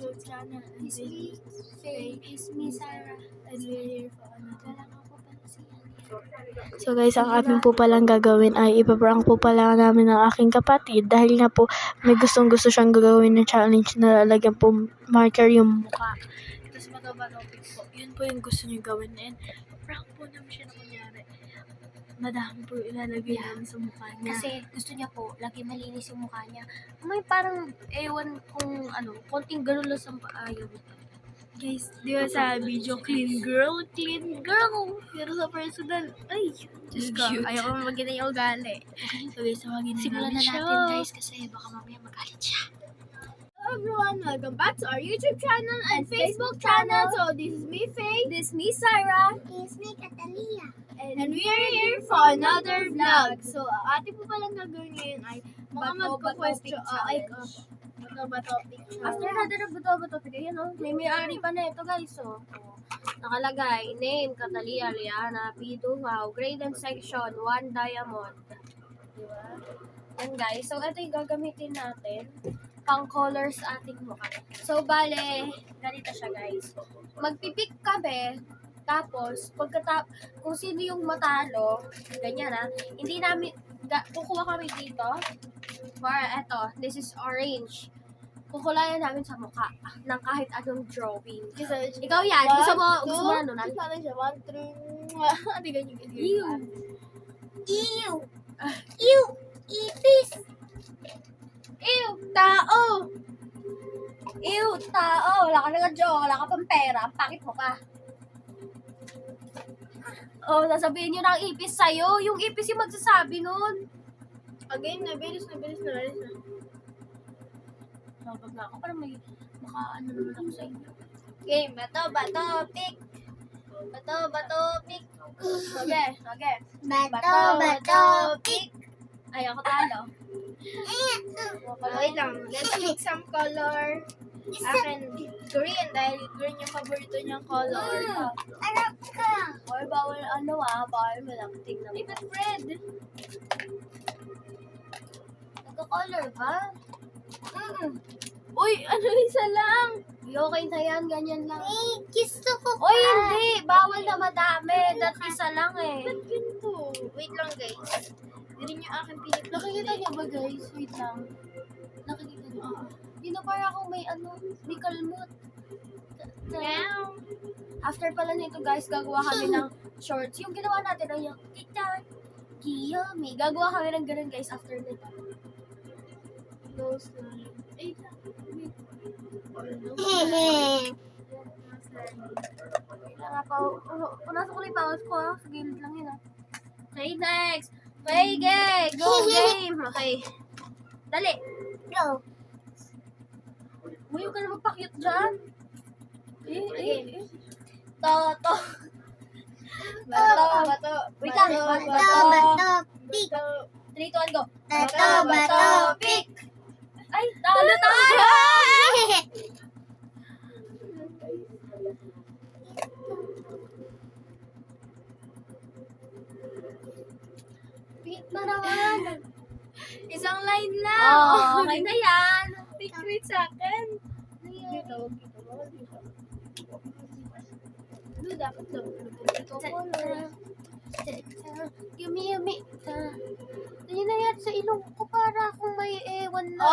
YouTube channel. And It's me, Faye. It's me, Sarah. And we're here for another. Wala nga po pala si So guys, ang ating po palang gagawin ay ipaprank po pala namin ng aking kapatid dahil nga po may gustong-gusto siyang gagawin na challenge na lalagyan po marker yung mukha. Tapos mataba-topic po. Yun po yung gusto niya gawin. And prank po namin siya na kunyari. Madami po ilalagay namin sa mukha niya. Kasi gusto niya po, lagi malinis yung mukha niya. May parang, ewan kung ano, konting ganun lang sa ayaw. Guys, di ba sa video, clean girl? Pero sa personal, ay, Diyos ko, ayaw ko magiging yung ugali. So guys, tawagin na Simulan na namin siya. natin guys kasi baka mamaya magalit siya. Hello everyone, welcome back to our YouTube channel and Facebook channel. So this is me, Faye. This is me, Sarah. It's me, Catalia. And we are here for another vlog. So, ating po palang gagawin ngayon ay mga magko-question. After natin ang bato-bato, ayan o, may-ari pa na ito guys. So, nakalagay, name, Catalia, Liana, P2, wow, grade and section, 1 diamond. Diba? Yan guys, so ito yung gagamitin natin pang colors ating mukha. So, bale, ganito siya guys. Magpipik kami, tapos, kung sino yung matalo, ganyan ha, hindi namin, kukuha kami dito, for eto, this is orange. Kukulayan namin sa mukha ng kahit anong drawing. Ikaw yan, gusto mo na nunan? Sana siya, 1, 3, ate ganyan. Ew! Ew! Ipis! Ew! Tao! Ew! Tao! Wala ka nag-joke, wala ka pang pera, ang pakit mo pa. Oh, sasabihin nyo ng ipis sa'yo. Yung ipis yung magsasabi nun. Again, nabilis na. Sabag na ako para may makaano naman ako sa inyo. Game, bato, pick. Okay. Bato, pick. Ay, ako talo. Wait lang, let's pick some color. Akin, green, dahil green yung paborito niyang color. Anak ka! Or bawal bawal mo lang. Tingnan mo. Even red. Nagka-color ba? Uy, isa lang. Okay na yan, ganyan lang. Gusto ko Oy, hindi! Bawal na madami. That isa lang eh. Ba't ganito? Wait lang, guys. Hindi yung aking pinipili. Nakikita niyo ba guys? Wait lang. Nakikita niyo? Hindi na para akong may kalmot. Now. After pala nito guys, gagawa kami ng shorts. Yung ginawa natin ay yung kita, Kiyomi. Gagawa kami ng ganun guys after nito. Close line. Ay, Kailangan pa, punasan ko lang yung pause ko ha. Sa gilid lang yun ha. Okay, next. Okay, go game. Okay. Dali. Go. Huwag ka na magpakyut dyan. Bato. Wait lang. Bato. Pick. 3, 2, 1, go. Bato. Pick. Ay, talo. Pick na naman. Isang line lang. Oh, okay na yan. Pick rate sa akin. Dito. Dapat lang. Yumi. Hindi na yan sa ilong ko para akong may ewan na.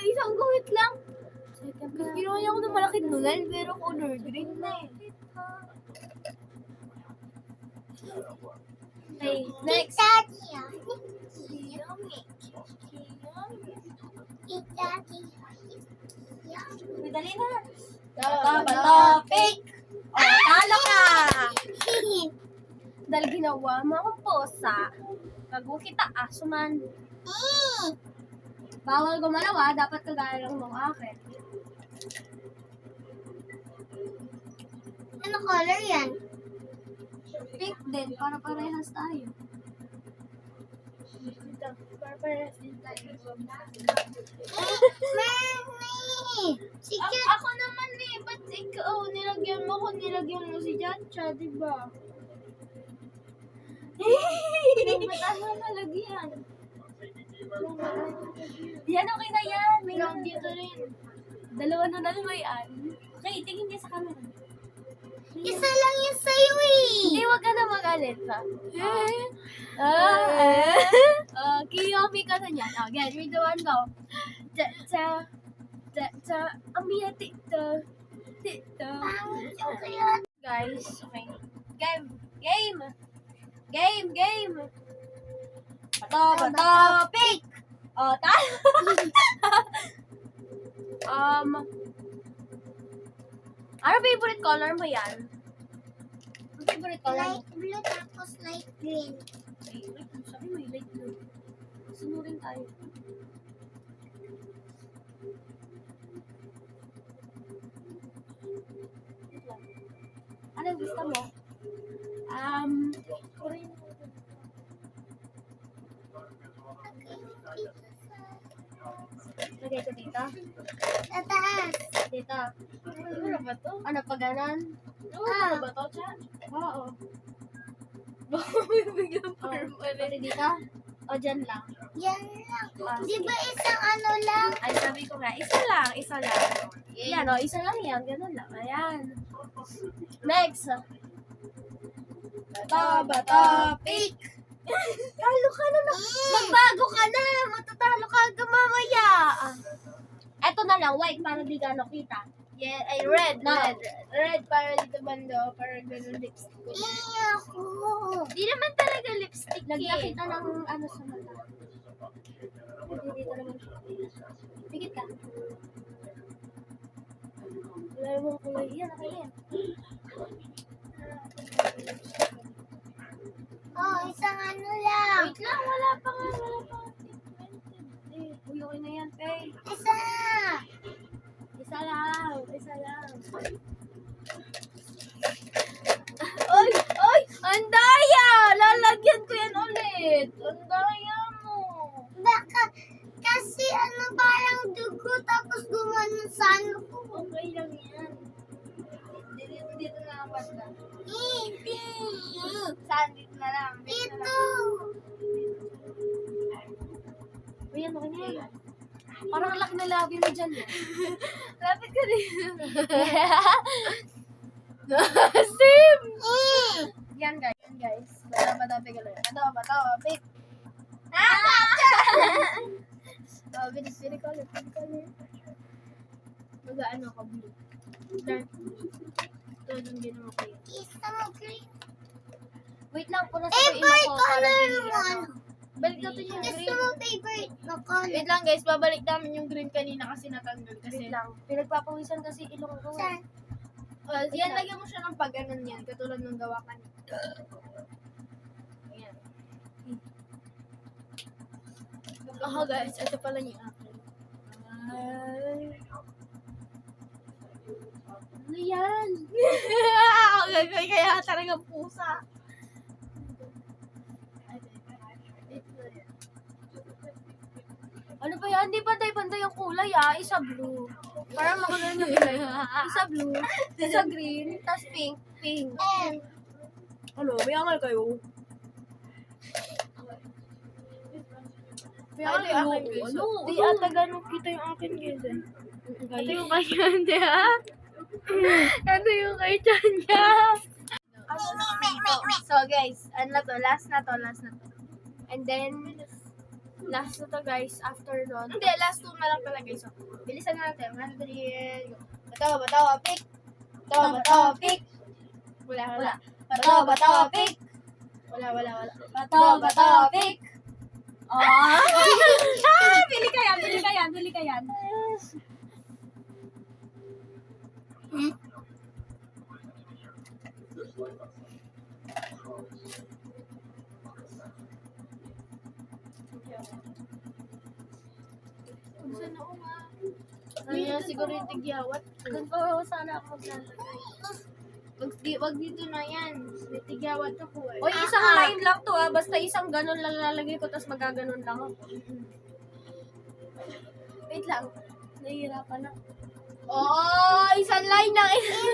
Isang guhit lang. Ginawa niya ako ng malaking nunal, pero color green na eh. Okay, next. Dali na. Bato, pick. Oh, talo ka. Dahil ginawa mo akong posa, bago kita asuman. Bawal gumalaw dapat kagaya lang ng akin. Ano color yan? Pick din, para parehas tayo. Para parehas din tayo. Ako naman eh, ba't ikaw nilagyan mo si Jacha, diba? Ba't ano nalagyan? Yan, okay na yan. May Lang dito rin. Dalawa na lang ba yan? Okay, tingin niya sa camera. Isa lang yun sa'yo Hindi, wag ka na magalit pa. Kiyomi ka na niyan. Okay, 3, 2, 1, go. Amiya, tita. Guys, okay. Game. Bato, pick. Oh, tayo. Ano favorite color mo yan? Ano favorite color mo? Light blue tapos light green. Sabi mo yung light blue. Sunurin tayo. Anong gusto mo? Lagay ko dito. Sa taas. Dito. Ano ba to? Ano pa ganon? Ano ba to, chat? Oo. Biglang pati dito? O dyan lang? Yan lang. Ah, Di sige. ba isang ano lang? Ay, sabi ko nga, isa lang. Yan o, isa lang yan. Ganun lang. Ayan. Next. Bato, pick. Talo ka na na. Magbago ka na. Matatalo ka mamaya. Eto na lang, white para di gano'n kita. Yeah, ay red. No. Red para dito bando, para ganun lipstick ko. Ako. Di naman talaga lipstick Lagyan eh. kita ng ano sa mata. Dito naman siya. Pigit ka. Wala namang kulay. Yan, okay yan. Oh, isang ano lang. Wait lang, wala pa nga. Uy, okay na yan, Pay. Isa. Isa lang. Oy! Ang daya! Lalagyan ko yan ulit. Ang daya mo. Baka kasi ano parang dugo tapos gumanon sa ano ko. Okay lang yan. Dito na lang basta. Hindi. Saan? Dito na lang. Ito. Uy, ano kanya yan? Parang laki na labi mo dyan eh. Lapit ka rin. Sim! Yan guys. Bato, pick ulit. Bato, pick. Pili color. Mag-ano ka, blue. Dark blue. Ito, nung ginawa ko yan. Isa mo green. Wait lang, puna sa Favorite ko para color di mo ano? Balik natin yung Gusto green. mo favorite na color? Wait lang guys, babalik namin yung green kanina kasi natanggal Wait kasi. lang. Pinagpapawisan kasi ilong ko. Saan? Yan, lagyan mo siya ng pag-anon yan, katulad ng gawa kanina. Ayan. Oh guys, ito pala yung akin. Ano yan? Okay, kaya talagang pusa. Ano ba yan? Di pantay-pantay yung kulay ah. Isa blue. Parang makagano yung kulay. Isa blue. Isa green. Tapos pink. Pink. Ano, may angal kayo? Kaya ano? Ano? Di ata ganun kita yung akin guys eh. Ito yung kanya niya. Ito yung kay niya. So guys, ano na to? Last na to. And then, last na to guys. After nun. Hindi, last two na lang pala guys. So, bilisan na natin. 1, 2, 3, go. Bato, pick. Bato, pick. Wala. Bato, pick. Wala. Bato, pick. Pili ka yan. Saan ako nga? Ano siguro yung tigyawat. Doon pa ako sana ako maglalagay. Wag dito na yan. May tigyawat na po eh. Oy, isang line lang to ah. Basta isang ganun lang lalagay ko, tapos magaganon lang ako. Wait lang. Nahihirapan na. Oo, isang line lang.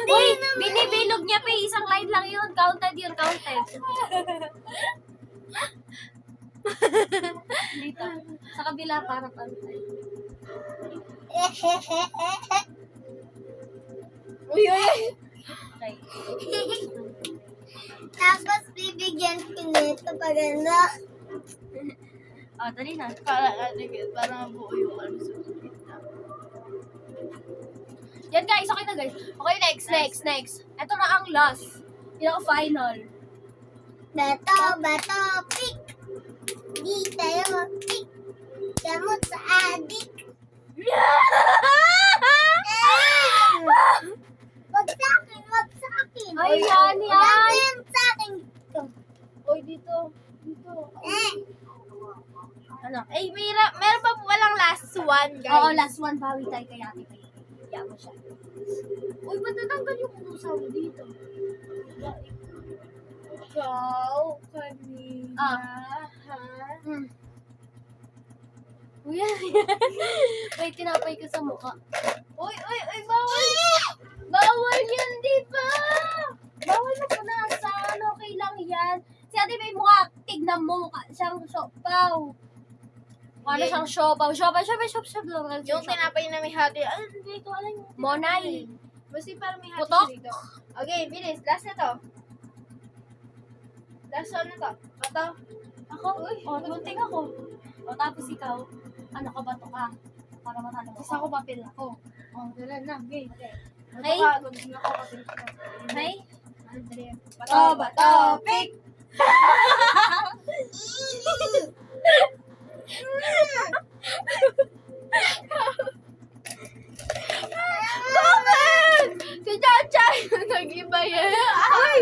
Uy, binibilog niya pa. Isang line lang yun. Counted. Dito. Sa kabila para pantay. Uy, uy. Okay. Tapos bibigyan ko nito pag ano. Dali na. Para mabuo yung ano sa Yan guys, okay na guys. Okay, next. Ito na ang last. Final. Bato, pick. Di tayo mag-pick. Gamot sa adik. Wag sa akin. Ay, yan. Wag sa akin. Uy, dito. Ano? Meron pa walang last one, guys. Oo, last one. Bawi tayo kay ate. Kaya mo siya. Uy, ba't natanggal yung pusa mo dito? Ikaw, kanina, ha? Uy, wait, tinapay ko sa mukha. Uy, bawal. Bawal yan, di ba? Bawal na punasan. Okay lang yan. Si ate may mukha. Tignan mo, mukha siyang siopaw. Ano siyang siopaw? Siopaw. Yung tinapay na may hati, hindi ko alam yung Monay. Basta parang may hati Putok. dito. Okay, bilis. Last na to. Last one na to. Ito. Ako? Tunting ako. Tapos ikaw, ano ka, bato ka? Para matalo ko. Isa ko papel ako. Dala na. Okay. Okay? Gagawin ako papel. Okay? Bato, pick! Bakit? Si Chacha yung nag-iba yan. Ay!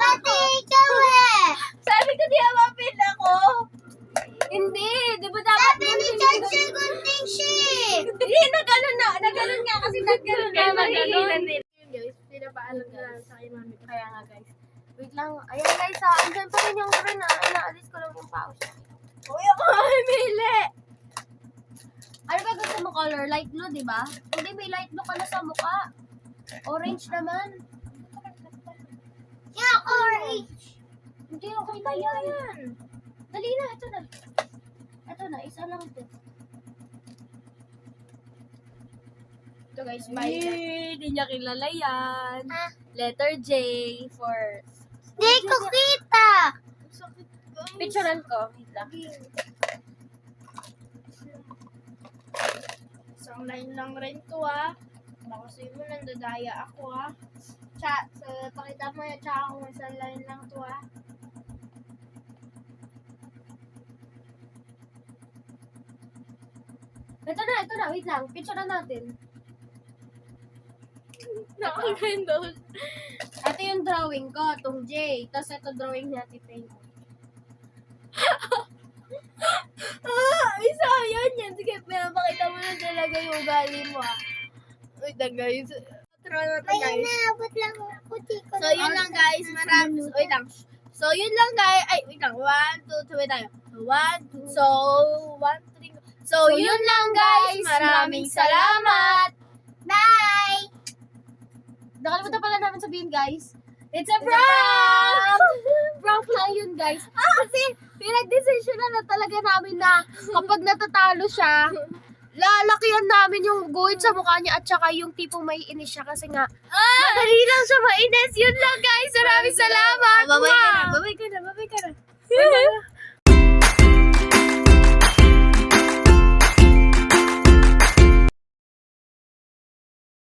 Pati ikaw eh. Sabi ko di papel ako. Hindi! Di ba dapat Sabi ni Chacha gunting siya. Hindi, naganon nga kasi naganon nga. Naganon. Guys, pinapaalam na lang sa akin mami. Kaya nga guys. Wait lang. Ayan guys andyan pa rin yung green Inaalis ko lang yung pause. Uy, ako mamili. Ano ba gusto mo color? Light blue, di ba? Hindi, may light blue ka na sa mukha. Orange naman. Yeah, orange. Hindi, okay na yan. Dali na, ito na. Ito na, isa lang ito. Ito guys, Hindi niya kilala yan. Ah. Letter J for... Di ko kita. Sakit guys. Picturean ko. Wait lang. Isang line lang rin to Baka sa'yo mo nandadaya ako pakita mo yan, tsaka kung isang line lang to Ito na. Wait lang. Picturean natin. Nakakaganda. Ito yung drawing ko, itong J. Tapos ito drawing ni Ate Faye. Isa yan. Sige, pinapakita mo na talaga yung ugali mo Wait lang guys. Try natin May guys. inaabot lang ako. So yun lang guys. Wait lang. So yun lang guys. Ay, wait lang. 1, 2, 3 wait tayo. 1, 2, 3. So yun lang guys. Maraming salamat. Bye. Nakalimutan pala namin sabihin, guys. It's a prank! Prank lang yun, guys. Kasi pinag-decision na talaga namin na kapag natatalo siya, lalakihan namin yung guhit sa mukha niya at saka yung tipong may inis siya kasi nga, madali lang siya mainis. Yun lang, guys. Maraming salamat. Babay ka na. Babay ka na.